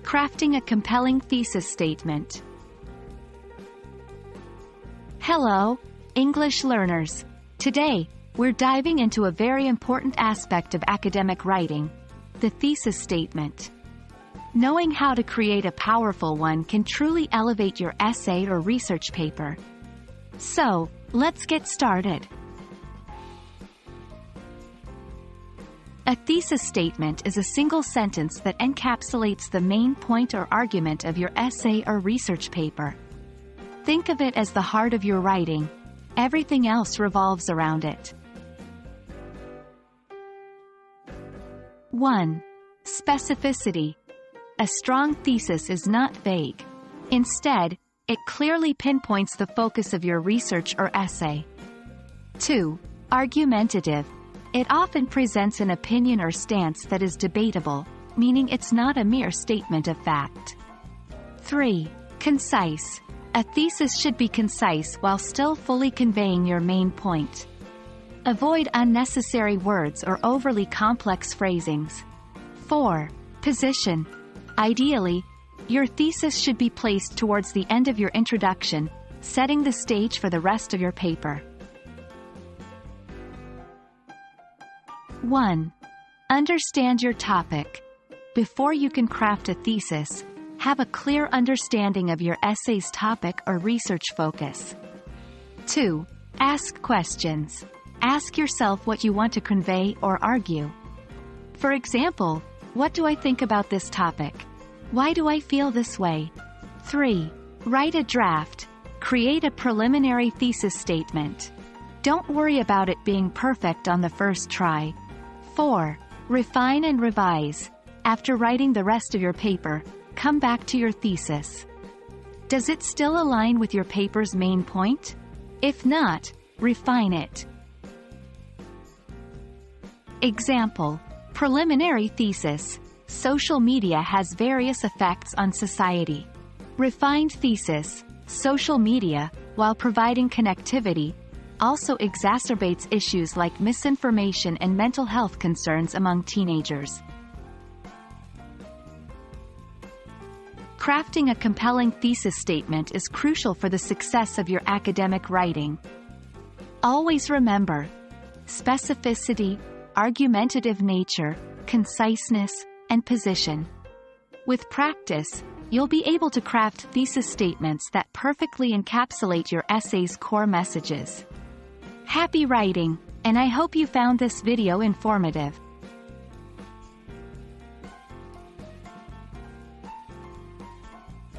Crafting a compelling thesis statement. Hello, English learners. Today, we're diving into a very important aspect of academic writing, the thesis statement. Knowing how to create a powerful one can truly elevate your essay or research paper. So, let's get started. A thesis statement is a single sentence that encapsulates the main point or argument of your essay or research paper. Think of it as the heart of your writing. Everything else revolves around it. 1. Specificity. A strong thesis is not vague. Instead, it clearly pinpoints the focus of your research or essay. 2. Argumentative. It often presents an opinion or stance that is debatable, meaning it's not a mere statement of fact. 3. Concise. A thesis should be concise while still fully conveying your main point. Avoid unnecessary words or overly complex phrasings. 4. Position. Ideally, your thesis should be placed towards the end of your introduction, setting the stage for the rest of your paper. 1. Understand your topic. Before you can craft a thesis, have a clear understanding of your essay's topic or research focus. 2. Ask questions. Ask yourself what you want to convey or argue. For example, what do I think about this topic? Why do I feel this way? 3. Write a draft. Create a preliminary thesis statement. Don't worry about it being perfect on the first try. 4. Refine and revise. After writing the rest of your paper, come back to your thesis. Does it still align with your paper's main point? If not, refine it. Example: preliminary thesis. Social media has various effects on society. Refined thesis. Social media, while providing connectivity, also exacerbates issues like misinformation and mental health concerns among teenagers. Crafting a compelling thesis statement is crucial for the success of your academic writing. Always remember: specificity, argumentative nature, conciseness, and position. With practice, you'll be able to craft thesis statements that perfectly encapsulate your essay's core messages. Happy writing, and I hope you found this video informative.